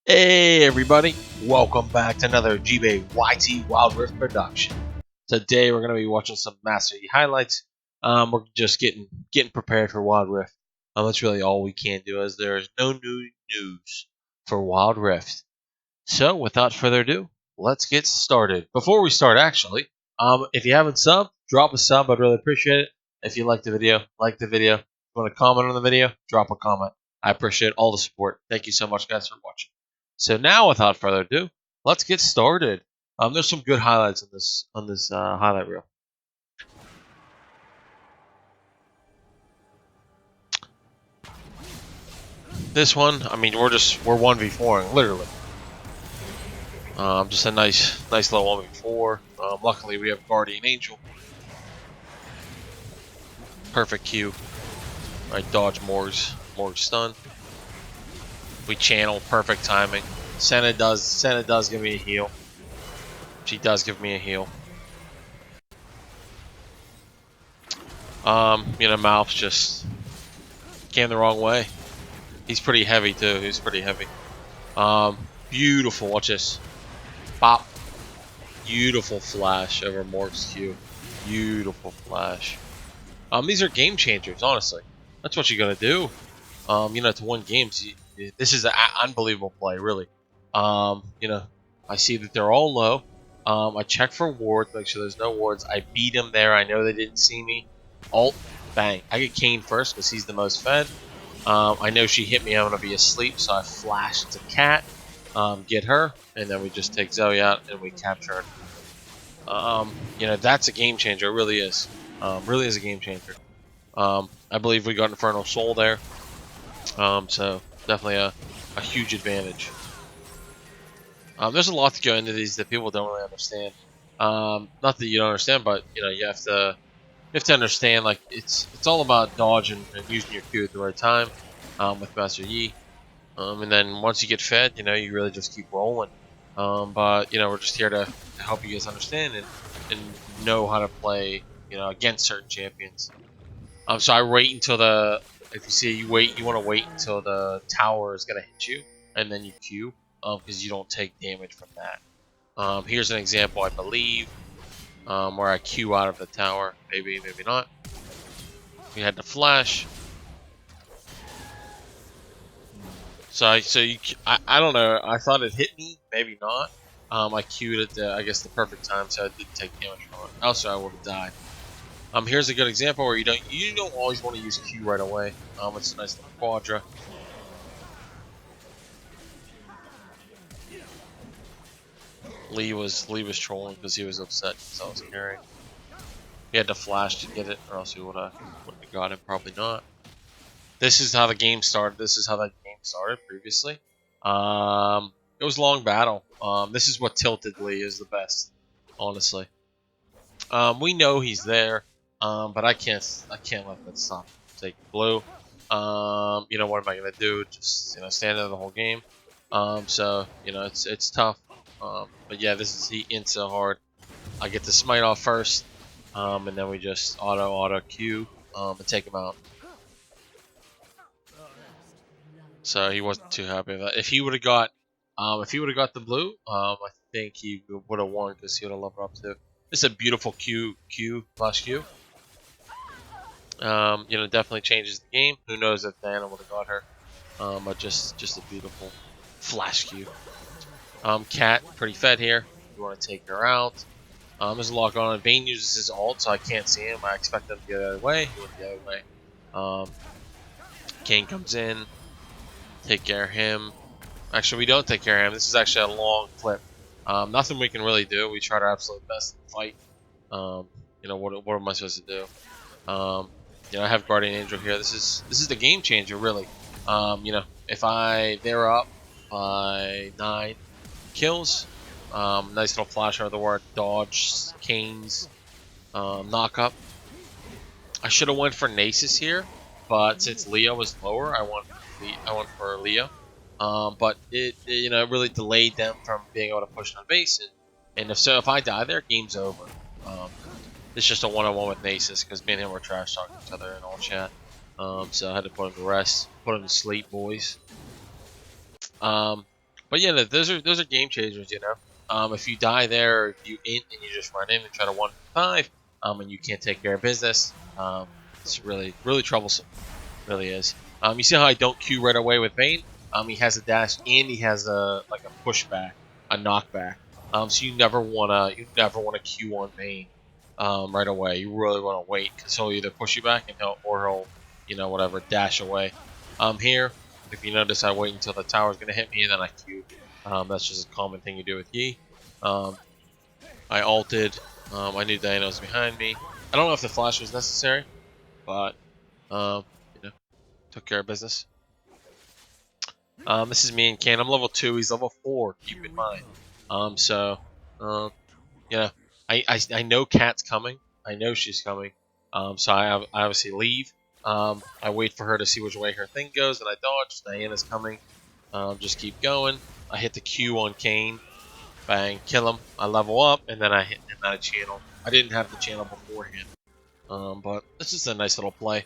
Hey everybody, welcome back to another GBay YT Wild Rift production. Today we're going to be watching some Master Yi highlights. We're just getting prepared for Wild Rift. That's really all we can do, as there is no new news for Wild Rift. So without further ado, let's get started. Before we start, actually, if you haven't subbed, drop a sub. I'd really appreciate it. If you like the video, like the video. If you want to comment on the video, drop a comment. I appreciate all the support. Thank you so much, guys, for watching. So now, without further ado, let's get started. There's some good highlights on this highlight reel. This one, I mean, we're 1v4ing, literally. Just a nice little 1v4. Luckily, we have Guardian Angel. Perfect Q. Right, dodge Morg's stun. We channel, perfect timing. Senna does give me a heal. She does give me a heal. Mouth just came the wrong way. He's pretty heavy too. He's pretty heavy. Beautiful. Watch this. Bop. Beautiful flash over Morg's Q. Beautiful flash. These are game changers, honestly. That's what you gotta do. To win games. This is an unbelievable play, really. I see that they're all low. I check for wards, make sure there's no wards. I beat him there. I know they didn't see me. Ult, bang. I get Kane first because he's the most fed. I know she hit me. I'm gonna be asleep, so I flash to Cat, get her, and then we just take Zoe out and we capture her. That's a game changer. It really is. Really is a game changer. I believe we got Infernal Soul there. So definitely a huge advantage. There's a lot to go into these that people don't really understand. Not that you don't understand, but you have to understand, like, it's all about dodge and using your Q at the right time with Master Yi. And then once you get fed, you really just keep rolling. But we're just here to help you guys understand and know how to play against certain champions. So I wait until if you see you want to wait until the tower is gonna hit you, and then you Q, because you don't take damage from that. Here's an example, I believe, where I Q out of the tower. Maybe not. We had the flash. I don't know. I thought it hit me. Maybe not. I Q'd at I guess the perfect time, so I didn't take damage from it. Else I would have died. Here's a good example where you don't always want to use Q right away. It's a nice little quadra. Lee was trolling because he was upset because I was carrying. He had to flash to get it, or else he would have got it. Probably not. This is how the game started. This is how that game started previously. It was a long battle. This is what tilted Lee is the best, honestly. We know he's there, but I can't let that stop. Take blue. What am I gonna do? Just stand there the whole game. It's tough. But yeah, he int so hard. I get the smite off first, and then we just auto Q and take him out. So he wasn't too happy with that. If he would have got the blue, I think he would have won because he would have leveled up too. This is a beautiful Q flash Q. Definitely changes the game. Who knows if Diana would have got her? But just a beautiful flash Q. Cat pretty fed here. You want to take her out. There's a lot going on. Vayne uses his ult, so I can't see him. I expect him to go the other way. He went the other way. Kane comes in. Take care of him. Actually, we don't take care of him. This is actually a long clip. Nothing we can really do. We tried our absolute best to fight. What am I supposed to do? I have Guardian Angel here. This is the game changer, really. If they're up by 9 kills, nice little flash out of the word, dodge, Kane's, knock up. I should have went for Nasus here, but since Leo was lower, I went for Leo. But it really delayed them from being able to push on base, and if I die there, game's over. It's just a one-on-one with Nasus because me and him were trash talking each other in all chat. So I had to put him to rest, put him to sleep, boys. But yeah, those are game changers, you know. If you die there, or if you int and you just run in and try to 1v5, and you can't take care of business, it's really troublesome. Really is. You see how I don't Q right away with Vayne? He has a dash and he has a pushback, a knockback. So you never wanna Q on Vayne right away. You really wanna wait because he'll either push you back and he'll whatever dash away. Here, if you notice, I wait until the tower's gonna hit me and then I Q. That's just a common thing you do with Yi. I ulted. I knew Diana was behind me. I don't know if the flash was necessary, but um, you know, took care of business. This is me and Ken. I'm level 2. He's level 4. Keep in mind. So, yeah, I know Kat's coming. I know she's coming. So I obviously leave. I wait for her to see which way her thing goes, and I dodge. Diana's coming. Just keep going. I hit the Q on Kane. Bang, kill him. I level up, and then I hit another channel. I didn't have the channel beforehand. But this is a nice little play.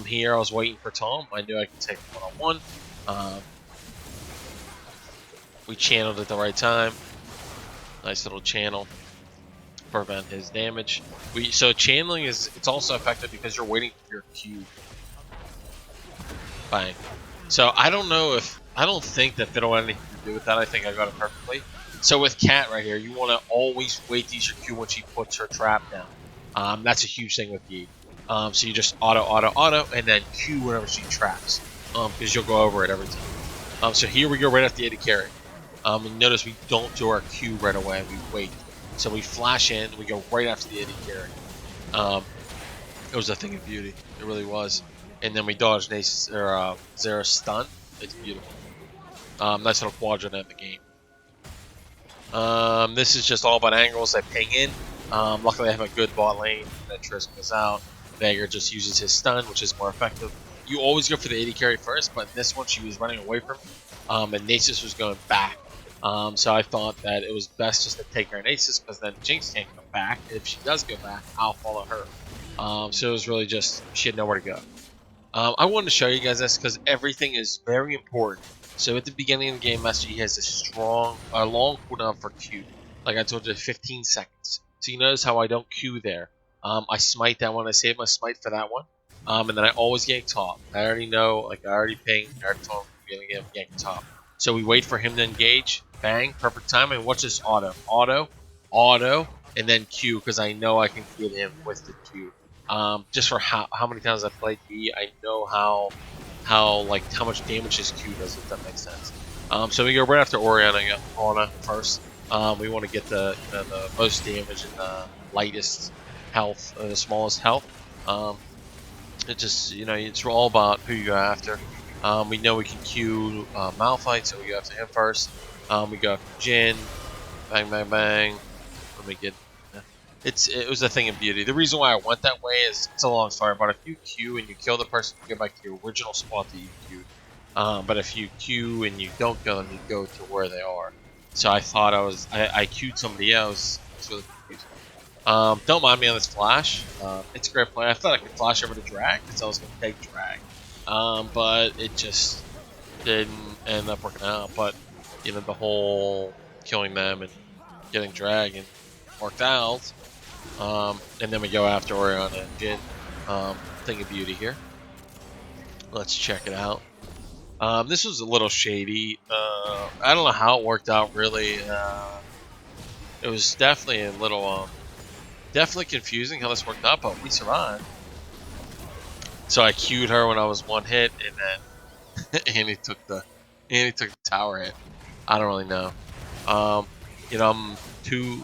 Here I was waiting for Tom. I knew I could take him one-on-one. We channeled at the right time. Nice little channel. Prevent his damage. So channeling it's also effective because you're waiting for your Q. Bang. So I don't think that Fiddle had anything to do with that. I think I got it perfectly. So with Cat right here, you want to always wait to use your Q when she puts her trap down. That's a huge thing with Yi. So you just auto, and then Q whenever she traps. Because you'll go over it every time. So here we go right after the AD carry. And notice we don't do our Q right away. We wait. So we flash in. We go right after the AD carry. It was a thing of beauty. It really was. And then we dodge Zera's stun. It's beautiful. Nice little quadrant in the game. This is just all about angles. I ping in. Luckily, I have a good bot lane. That Trisk goes out. Veigar just uses his stun, which is more effective. You always go for the AD carry first, but in this one she was running away from me, and Nasus was going back. So I thought that it was best just to take her Nasus, because then Jinx can't come back. If she does go back, I'll follow her. So it was really just, she had nowhere to go. I wanted to show you guys this because everything is very important. So at the beginning of the game, Master Yi has a long cooldown for Q. Like I told you, 15 seconds. So you notice how I don't Q there. I smite that one. I save my smite for that one. And then I always gank top. I already know, like I already pinged. I already told him I'm gank top. So we wait for him to engage. Bang, perfect timing. Watch this auto, and then Q because I know I can get him with the Q. Just for how many times I played Yi, I know how much damage his Q does, if that makes sense. So we go right after Orianna first. We want to get the most damage and the lightest health, the smallest health. It just, it's all about who you go after. We know we can Q Malphite, so we go after him first. We go after Jhin. Bang, bang, bang. Let me get. It was a thing of beauty. The reason why I went that way is it's a long story, but if you Q and you kill the person, you go back to your original spot that you Q'd. But if you Q and you don't kill them, you go to where they are. So I thought I Q'd somebody else. It's really confusing. Don't mind me on this flash. It's a great play. I thought I could flash over to drag because I was going to take drag. But it just didn't end up working out. But, the whole killing them and getting drag and worked out. And then we go after Orianna and Jhin. Thing of beauty here. Let's check it out. This was a little shady. I don't know how it worked out really. It was definitely a little, definitely confusing how this worked out, but we survived. So I Q'd her when I was one hit, and then Annie took the tower hit. I don't really know. I'm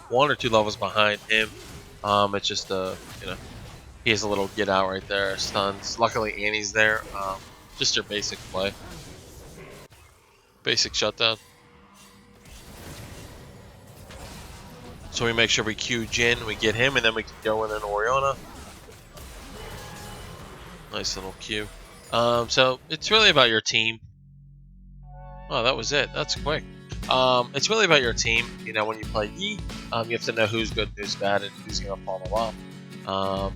one or two levels behind him. It's just he has a little get out right there, stuns. Luckily Annie's there. Just her basic play. Basic shutdown. So we make sure we Q Jhin, we get him, and then we can go in an Orianna. Nice little Q. So it's really about your team. Oh, that was it. That's quick. It's really about your team. When you play Yi, you have to know who's good, who's bad, and who's gonna follow up.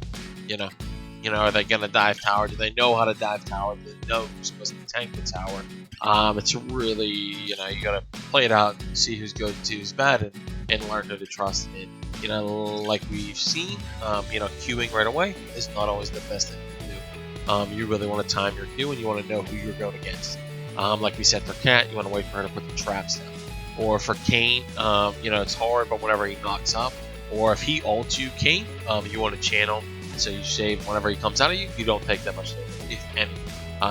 Are they gonna dive tower? Do they know how to dive tower? Do they know who's supposed to tank the tower? It's really, you gotta play it out, and see who's good, who's bad, and learn who to trust. And like we've seen, queuing right away is not always the best thing to do. You really want to time your queue, and you want to know who you're going against. Like we said for Cat, you want to wait for her to put the traps down. Or for Kane, it's hard, but whenever he knocks up, or if he ults you, Kane, you want to channel, so you save whenever he comes out of you. You don't take that much damage, if any.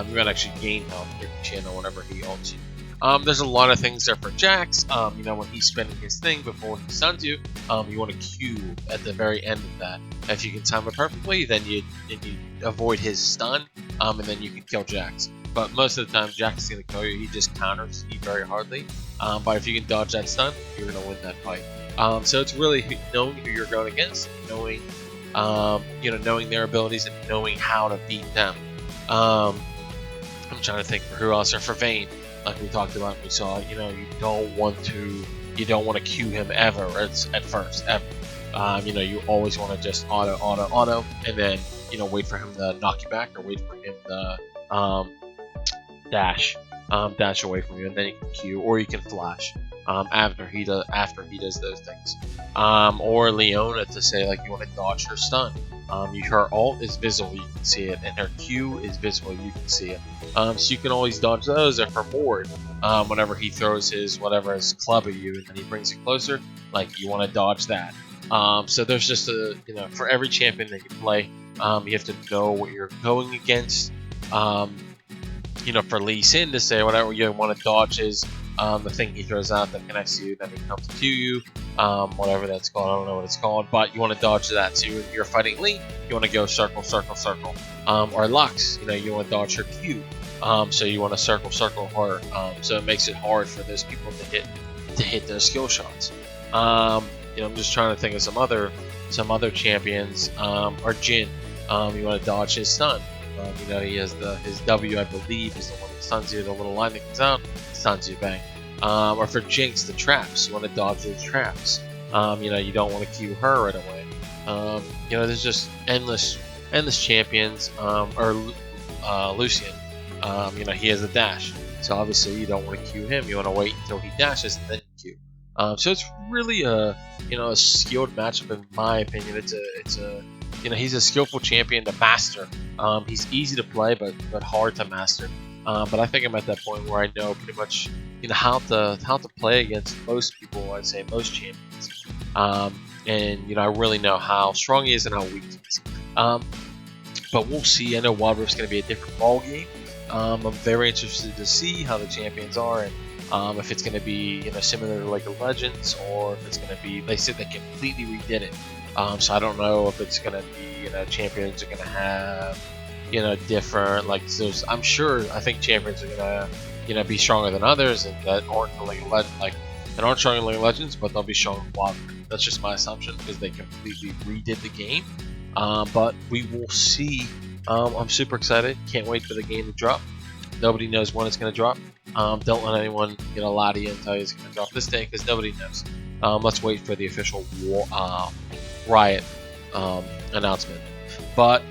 You're gonna actually gain health if you channel whenever he ults you. There's a lot of things there for Jax. When he's spending his thing before he stuns you, you want to Q at the very end of that. If you can time it perfectly, then you avoid his stun, and then you can kill Jax. But most of the time, Jax is going to kill you. He just counters you very hardly. But if you can dodge that stun, you're going to win that fight. So it's really knowing who you're going against, knowing their abilities, and knowing how to beat them. I'm trying to think for who else, or for Vayne, like we talked about. We saw, you don't want to queue him ever at first, ever. You always want to just auto, and then wait for him to knock you back, or wait for him to dash away from you, and then you can Q, or you can flash after he does those things. Or Leona, to say like you want to dodge her stun. Her ult is visible, you can see it, and her Q is visible, you can see it. So you can always dodge those. Or her board, whenever he throws his club at you and then he brings it closer, like you want to dodge that. So there's just for every champion that you play, you have to know what you're going against. For Lee Sin, to say whatever you want to dodge his the thing he throws out that connects you, then he comes to you, whatever that's called, I don't know what it's called, but you want to dodge that. So when you're fighting Lee, you want to go circle, circle, circle. Or Lux, you want to dodge her Q, so you want to circle, circle her. So it makes it hard for those people to hit their skill shots. I'm just trying to think of some other champions. Or Jin, you want to dodge his stun. He has his W, I believe, is the one that stuns you. The little line that comes out, stuns you, bang. Or for Jinx, the traps, you want to dodge those traps. You don't want to Q her right away. There's just endless champions. Or Lucian, he has a dash, so obviously you don't want to Q him. You want to wait until he dashes and then Q. So it's really a skilled matchup, in my opinion. He's a skillful champion to master. He's easy to play, but hard to master. But I think I'm at that point where I know pretty much how to play against most people. I'd say most champions. And I really know how strong he is and how weak he is. But we'll see. I know Wild Rift's going to be a different ball game. I'm very interested to see how the champions are, and if it's going to be similar to League of Legends, or if it's going to be, they said they completely redid it. So I don't know if it's going to be, champions are going to have, different, I think champions are going to, be stronger than others, and that aren't in League of Legends, that aren't strong in League of Legends, but they'll be strong in Wild Rift. That's just my assumption, because they completely redid the game. But we will see. I'm super excited. Can't wait for the game to drop. Nobody knows when it's going to drop. Don't let anyone lie to you and tell you it's going to drop this day, because nobody knows. Let's wait for the official Riot announcement. But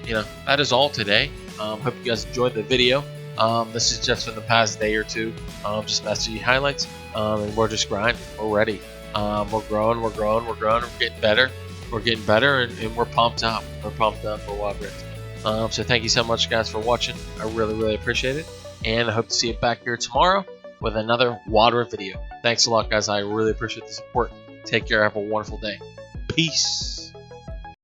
that is all today. Hope you guys enjoyed the video. This is just for the past day or two. Just Master highlights. And we're just grinding. We're ready. We're growing. We're getting better. And we're pumped up. We're pumped up for Wild Rift. So thank you so much, guys, for watching. I really, really appreciate it. And I hope to see you back here tomorrow with another Wild Rift video. Thanks a lot, guys. I really appreciate the support. Take care. Have a wonderful day. Peace.